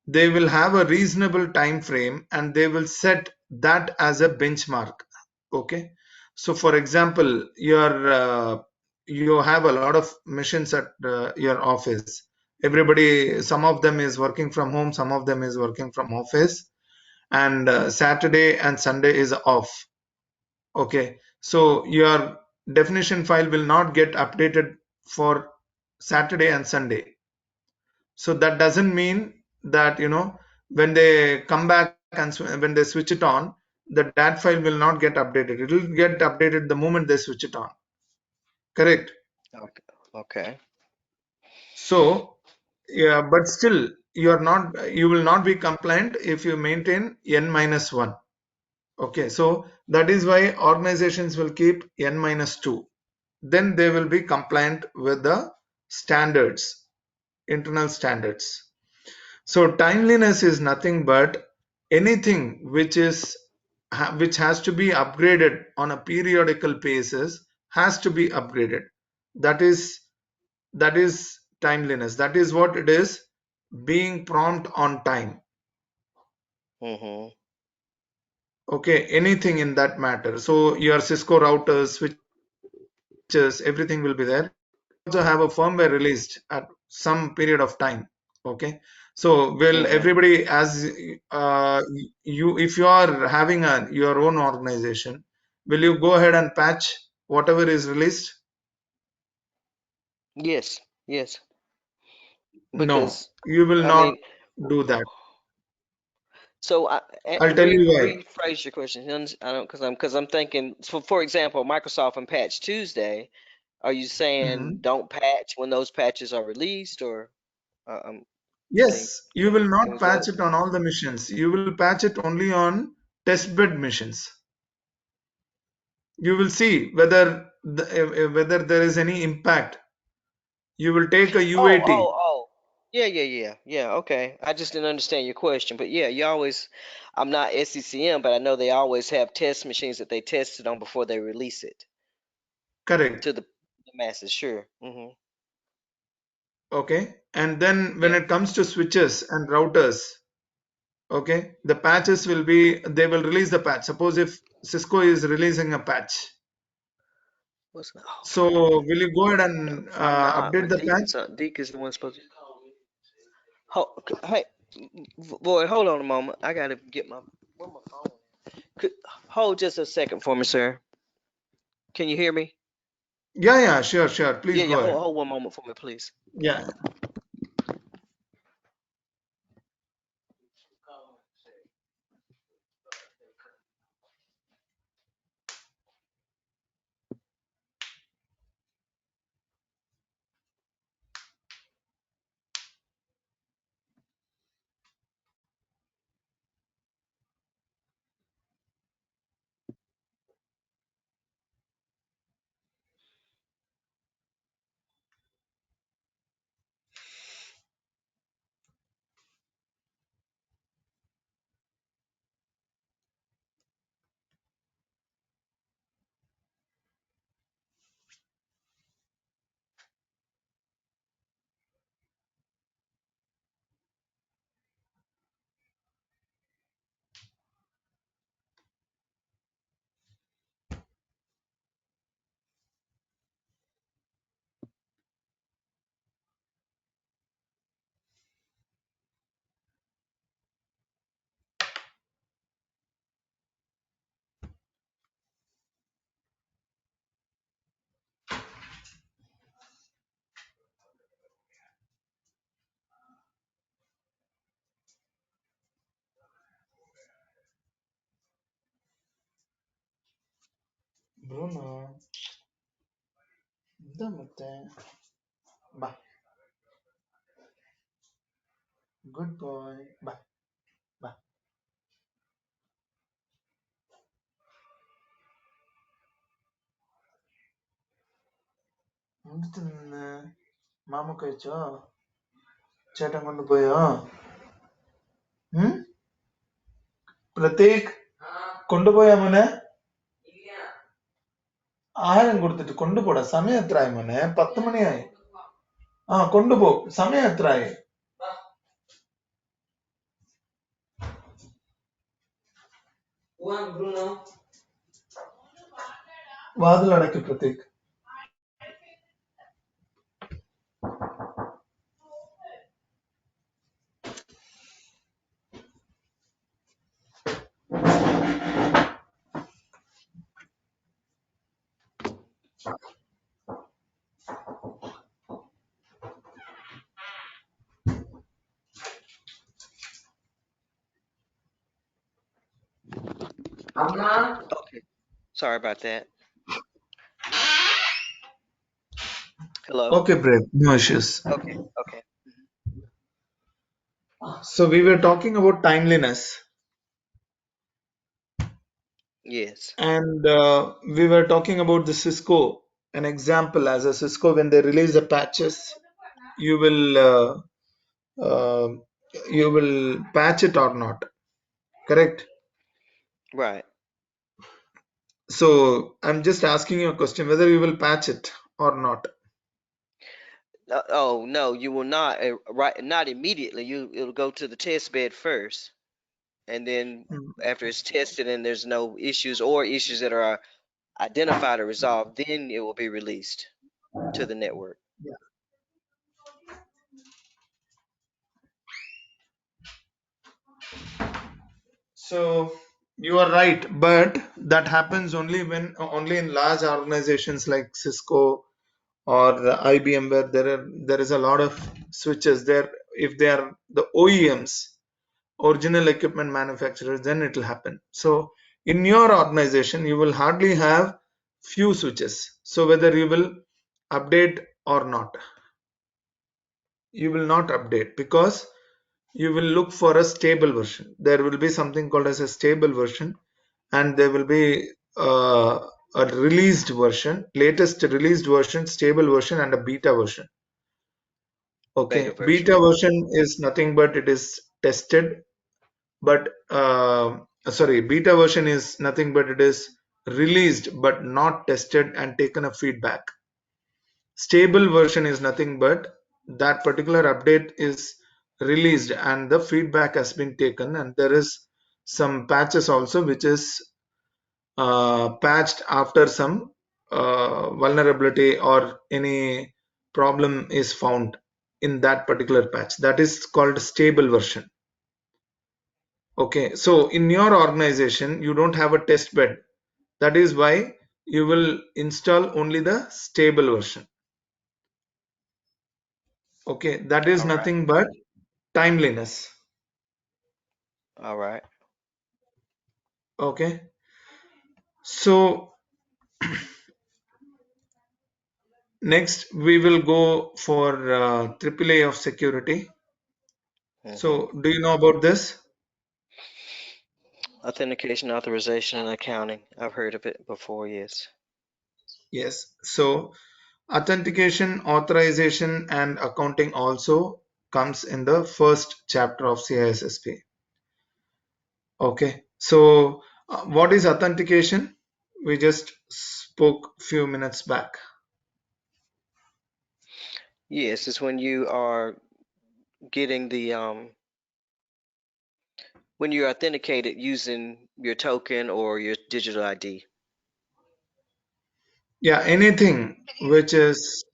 they will have a reasonable time frame and they will set that as a benchmark. Okay. So for example, you have a lot of machines at your office. Everybody, some of them is working from home, some of them is working from office, and Saturday and Sunday is off. Okay, so your definition file will not get updated for Saturday and Sunday. So that doesn't mean that, when they come back and when they switch it on, the dat file will not get updated. It will get updated the moment they switch it on. Correct. okay. Okay. So, yeah, but still, you will not be compliant if you maintain n minus 1. Okay, so that is why organizations will keep n minus 2. Then they will be compliant with the standards, internal standards. So timeliness is nothing but anything which has to be upgraded on a periodical basis has to be upgraded. That is that is timeliness. That is what it is, being prompt on time. Mm-hmm. Okay, anything in that matter. So your Cisco routers, switches, everything will be there. You will also have a firmware released at some period of time. Okay, so will Mm-hmm. everybody, as if you are having your own organization, will you go ahead and patch whatever is released? Yes. Yes. No, Because you will I not mean, do that. so I'll tell you why. rephrase your question. I don't because I'm thinking. For example, Microsoft and Patch Tuesday. Are you saying Mhm. don't patch when those patches are released, or can Yes, you will can we not go? patch it on all the missions. You will patch it only on testbed missions. You will see whether there is any impact. You will take a Oh, UAT. oh, oh. Yeah, yeah, yeah, yeah. Okay. I just didn't understand your question, but yeah, you always. I'm not SCCM, but I know they always have test machines that they tested on before they release it Correct. to the masses. Sure. Okay. And then when Yeah. it comes to switches and routers, okay, the patches will be, they will release the patch. Suppose if Cisco is releasing a patch. What's that? Oh, So will you go ahead and I'm not. update But the patch? Deke is the one supposed to. Hey, boy, hold on a moment. I gotta get my where my phone. Could, hold just a second for me, sir. Can you hear me? Yeah, yeah, sure, sure. Please Yeah, yeah. go ahead. Hold one moment for me, please. Yeah. Bruno, ಇದ್ದ ಮತ್ತೆ ಬಾ Good boy. Bye. Bye. എന്ത് തിന്ന്? Mama കഴിച്ചോ? ചേട്ടൻ കൊണ്ടുപോയോ? ഉം? പ്രതീക് കൊണ്ടുപോയാ മോനെ? ആഹാരം കൊടുത്തിട്ട് കൊണ്ടുപോടാ. സമയം എത്രയായി മോനെ? 10 മണിയായി. ആ കൊണ്ടുപോ. സമയം എത്രയായി? വാതിലടയ്ക്ക് Prateek. Okay. Sorry about that. Hello. Okay, brave. No issues. Okay. Okay. So we were talking about timeliness, Yes. and we were talking about the Cisco. An example as a Cisco, when they release the patches, you will uh, you will patch it or not. Correct. Right. So I'm just asking you a question whether you will patch it or not. Oh no, you will not. Right. Not immediately. It'll go to the test bed first, and then Mm. after it's tested and there's no issues or issues that are identified or resolved, then it will be released to the network. Yeah. So you are right, but that happens only in large organizations like Cisco or the IBM, where there is a lot of switches there. If they are the OEMs, original equipment manufacturers, then it will happen. So in your organization, you will hardly have few switches. So whether you will update or not, you will not update because you will look for a stable version. There will be something called as a stable version, and there will be a released version, latest released version, stable version, and a beta version. Beta Okay, version. beta version is nothing but it is tested, but sorry, beta version is nothing but it is released but not tested and taken a feedback. Stable version is nothing but that particular update is released and the feedback has been taken, and there is some patches also which is patched after some vulnerability or any problem is found in that particular patch. That is called stable version. Okay, so in your organization, you don't have a test bed. That is why you will install only the stable version. Okay, that is All right. nothing but timeliness. All right. Okay, so next we will go for AAA of security. Mm-hmm. So, do you know about this? Authentication, authorization, and accounting. I've heard of it before. Yes. Yes. So, authentication, authorization, and accounting also comes in the first chapter of CISSP. Okay. So, what is authentication? We just spoke few minutes back. Yes, it's when you are getting the when you're authenticated using your token or your digital ID. Yeah, anything which is,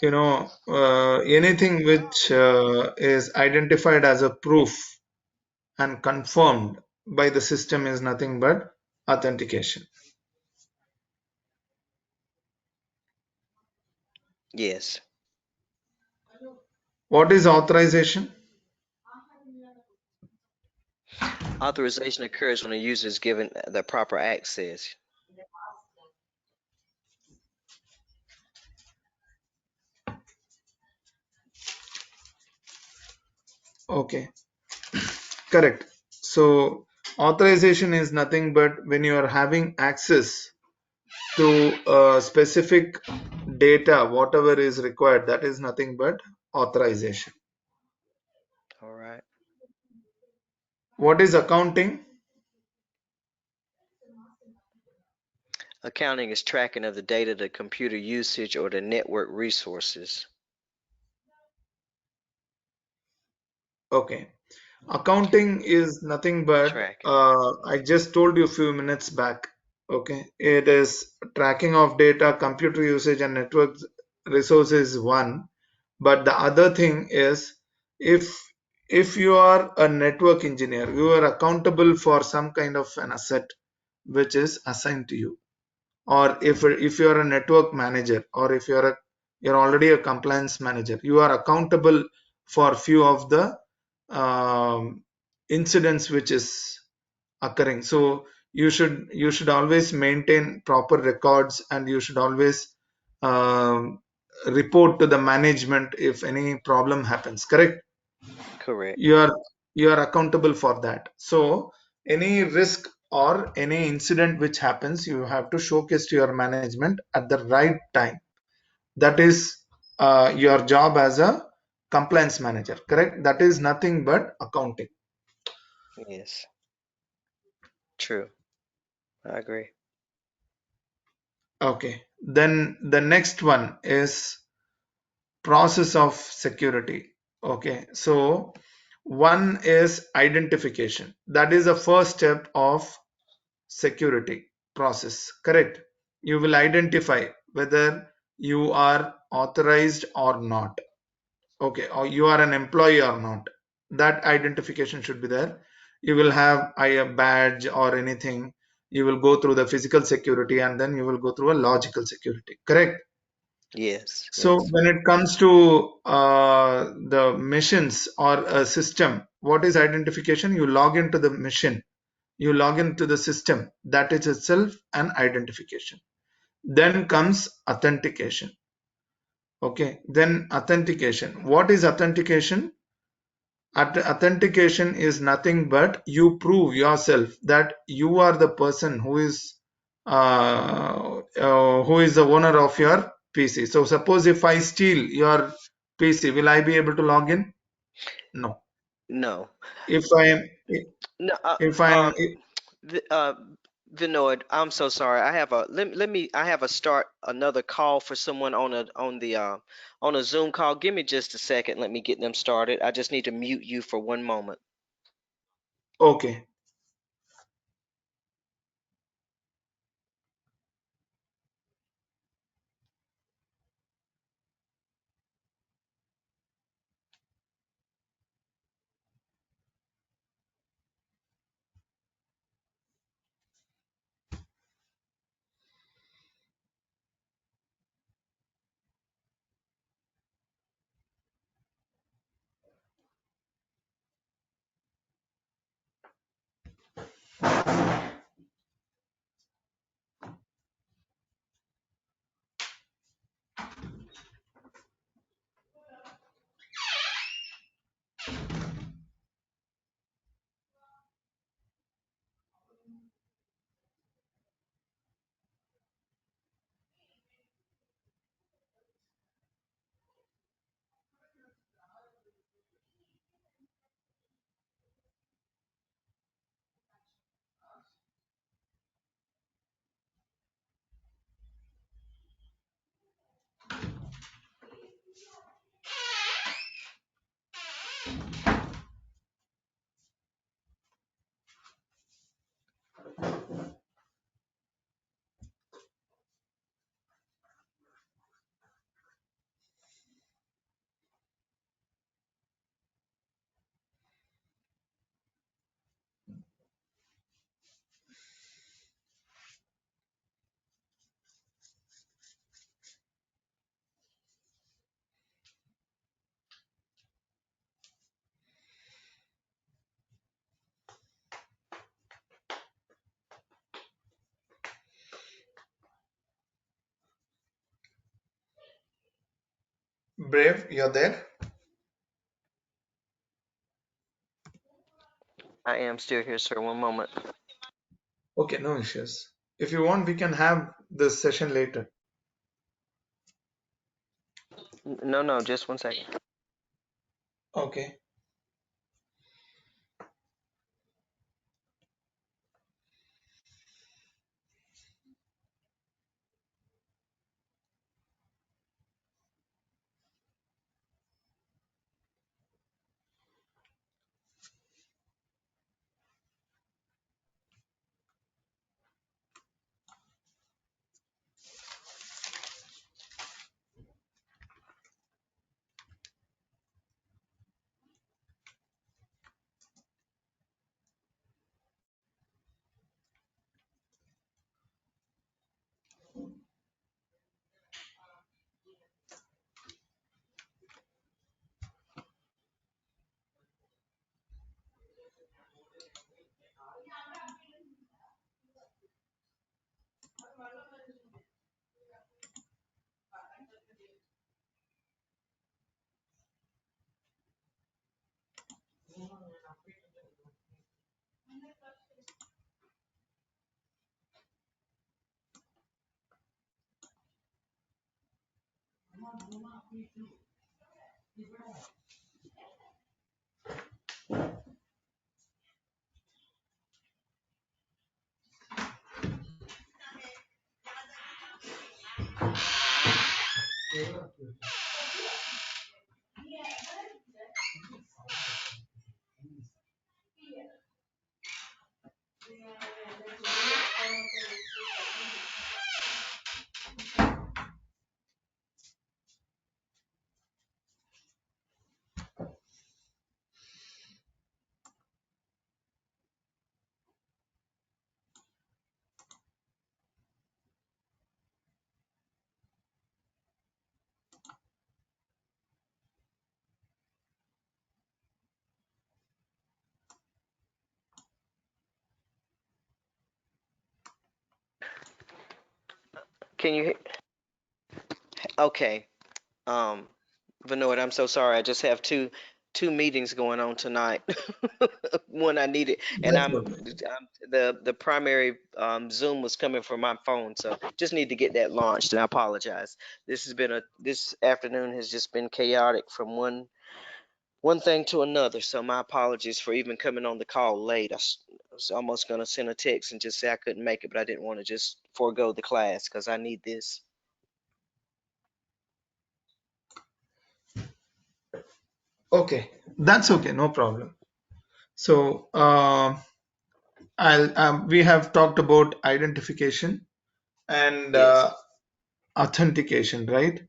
anything which is identified as a proof and confirmed by the system is nothing but authentication. Yes. What is authorization? Authorization occurs when a user is given the proper access. Okay, correct. So authorization is nothing but when you are having access to specific data, whatever is required, that is nothing but authorization. All right. What is accounting? Accounting is tracking of the data, the computer usage, or the network resources. Okay. Accounting is nothing but, Tracking. I just told you a few minutes back. Okay. It is tracking of data, computer usage, and network resources one. But the other thing is, if if you are a network engineer, you are accountable for some kind of an asset which is assigned to you. Or if you are a network manager, or if you're already a compliance manager, you are accountable for few of the um, incidents which is occurring. So you should always maintain proper records, and you should always um, report to the management if any problem happens, correct? Correct. You are accountable for that. So any risk or any incident which happens, you have to showcase to your management at the right time. That is your job as a compliance manager, correct? That is nothing but accounting. Yes. True. I agree. Okay, then the next one is process of security. Okay, so one is identification. That is the first step of security process, correct? You will identify whether you are authorized or not, okay, or you are an employee or not. That identification should be there. You will have a badge or anything. You will go through the physical security, and then you will go through a logical security, correct? Yes. So Yes. when it comes to the missions or a system, what is identification? You log into the mission, you log into the system, that is itself an identification. Then comes authentication. Okay, then authentication. What is authentication? Authentication is nothing but you prove yourself that you are the person who is the owner of your PC. So suppose if I steal your PC, will I be able to log in? No. No. If I am, No. if I am, V- uh, Vinoid, I'm so sorry. I have a let me I have a start another call for someone on a Zoom call. Give me just a second. Let me get them started. I just need to mute you for one moment. okay. Brave, you're there. I am still here, sir. One moment. Okay, no issues. If you want, we can have this session later. No, no, just one second. Okay. Can you? Okay. Um, Vanoid, I'm so sorry. I just have two meetings going on tonight. One I needed, and That's okay. the primary Zoom was coming from my phone, so just need to get that launched. And I apologize. This afternoon has just been chaotic from one thing to another. So my apologies for even coming on the call late. Was almost gonna send a text and just say I couldn't make it, but I didn't want to just forego the class because I need this. Okay, that's okay, no problem. So I'll we have talked about identification and Yes. authentication, right?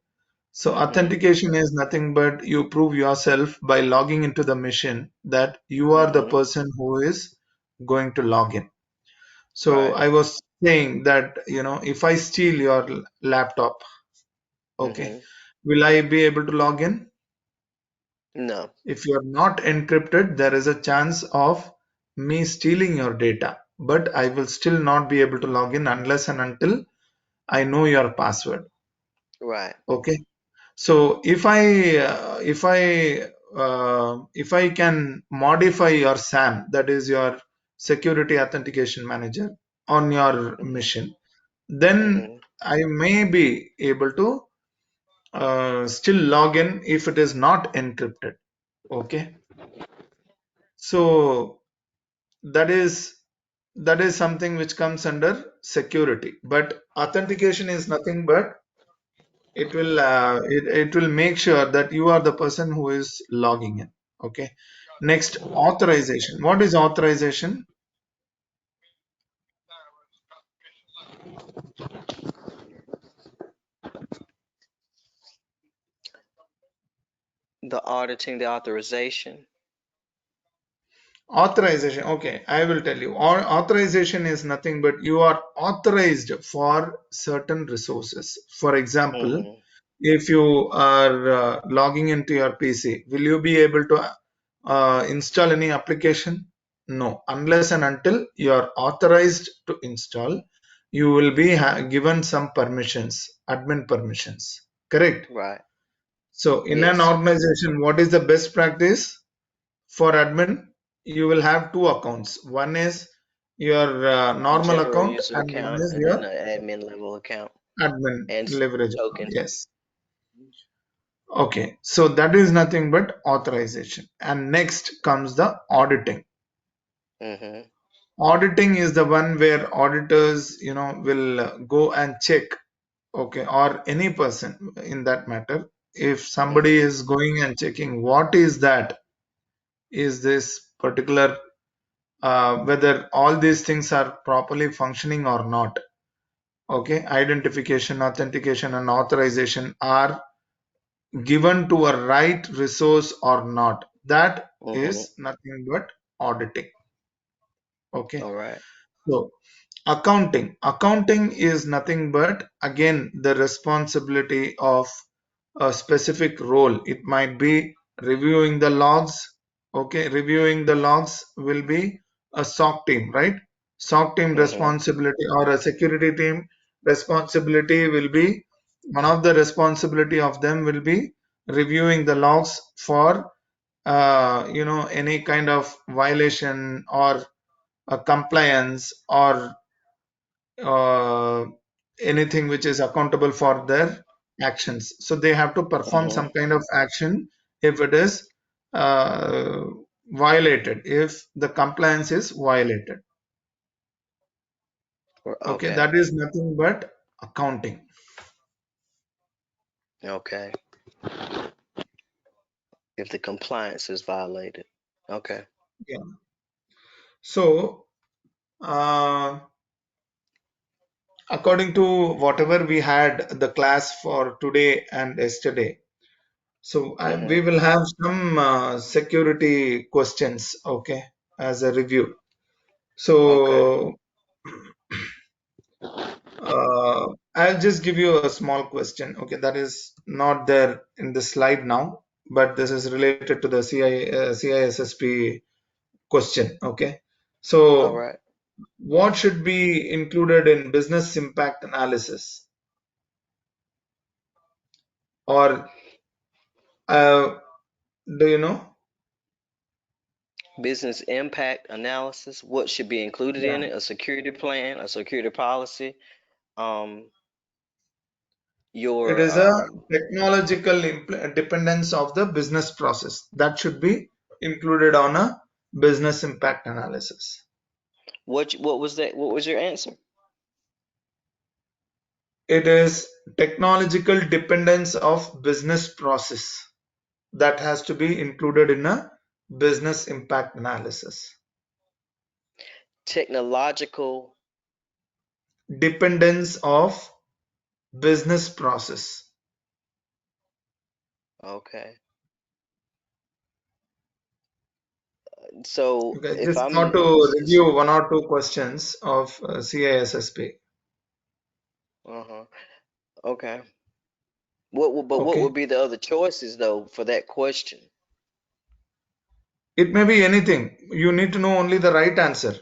So Mhm. authentication is nothing but you prove yourself by logging into the machine that you are the Mhm. person who is going to log in. So Right. I was saying that, if I steal your laptop, okay, Mhm. will I be able to log in? No. If you're not encrypted, there is a chance of me stealing your data, but I will still not be able to log in unless and until I know your password. Right. Okay. So if I can modify your SAM, that is your security authentication manager, on your Mhm. machine, then Mhm. I may be able to still log in if it is not encrypted. Okay. So that is something which comes under security, but authentication is nothing but it will make sure that you are the person who is logging in. Okay. Next, authorization. What is authorization? The auditing, the authorization. Authorization. Okay, I will tell you. Authorization is nothing but you are authorized for certain resources. For example, Mhm. if you are logging into your PC, will you be able to install any application? No, unless and until you are authorized to install, you will be given some permissions, admin permissions. Correct? Right. So, in an Yes. organization, what is the best practice for admin? you will have two accounts. One is your normal General account, user and one account is and then your an admin level account admin and leverage account. tokens. Yes. Okay. So that is nothing but authorization. And next comes the auditing. Mm-hmm. Auditing is the one where auditors, will go and check, okay, or any person in that matter. If somebody Mm-hmm. is going and checking what is that, is this particular, whether all these things are properly functioning or not. Okay, identification, authentication, and authorization are given to a right resource or not. That Mm-hmm. is nothing but auditing. Okay. All right. So accounting is nothing but again the responsibility of a specific role. It might be reviewing the logs. Okay, reviewing the logs will be a SOC team, right? SOC team Mm-hmm. responsibility or a security team responsibility will be, one of the responsibility of them will be reviewing the logs for any kind of violation or a compliance or uh, anything which is accountable for their actions. So they have to perform Mm-hmm. some kind of action if it is violated, if the compliance is violated. Okay, Okay. that is nothing but accounting. Okay. If the compliance is violated. Okay. Yeah. So, according to whatever we had the class for today and yesterday, so we Mm-hmm. will have some security questions, okay, as a review. Okay. So I'll just give you a small question. Okay, that is not there in the slide now, but this is related to the CISSP question. Okay, All so right. what should be included in business impact analysis, or uh, do you know? Business impact analysis. What should be included Yeah, in it? A security plan, a security policy. Um, it your is a technological dependence of the business process that should be included on a business impact analysis. what was that? What was your answer? It is technological dependence of business process that has to be included in a business impact analysis. Technological. Dependence of business process. Okay. So Okay, if just got I'm to review one or two questions of CISSP. uh-huh. Okay. What Okay, would be the other choices though for that question? it may be anything. You need to know only the right answer.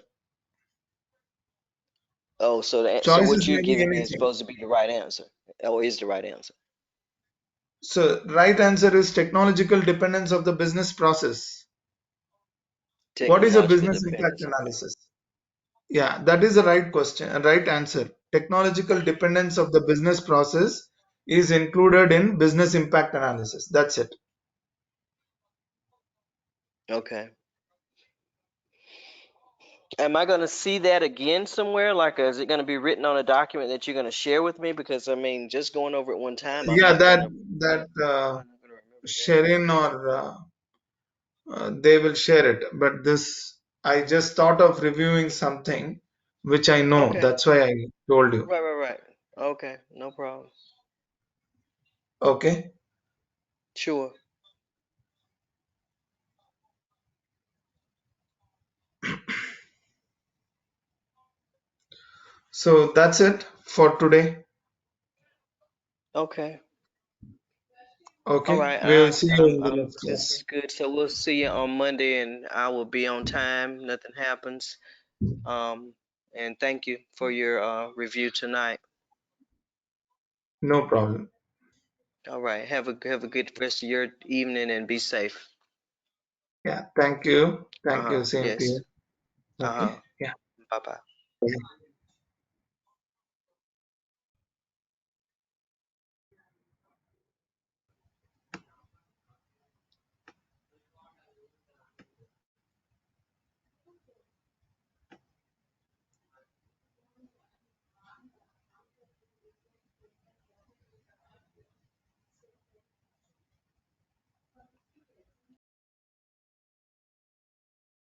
Oh, so what Choices you're may be giving me is anything. supposed to be the right answer, or is the right answer? So, right answer is technological dependence of the business process. What is a Technological business impact dependence. Okay. analysis? Yeah, that is the right question, right answer. Technological dependence of the business process is included in business impact analysis. That's it. Okay. Am I going to see that again somewhere? Like, is it going to be written on a document that you're going to share with me? Because I mean, just going over it one time, I'm Yeah, not that gonna, that probably not gonna remember Sharin or they will share it. But this, I just thought of reviewing something which I that. know. Okay. That's why I told you. Right, right, right. Okay, no problem. Okay, Sure. so that's it for today. Okay. All Okay, right. we will see you in the next This class. is good. So we'll see you on Monday, and I will be on time. Nothing happens. Um, and thank you for your review tonight. No problem. All right. Have a good rest of your evening, and be safe. Yeah, thank you. Thank you. Same to Yes. you. Okay. Uh-huh. Yeah. Bye-bye.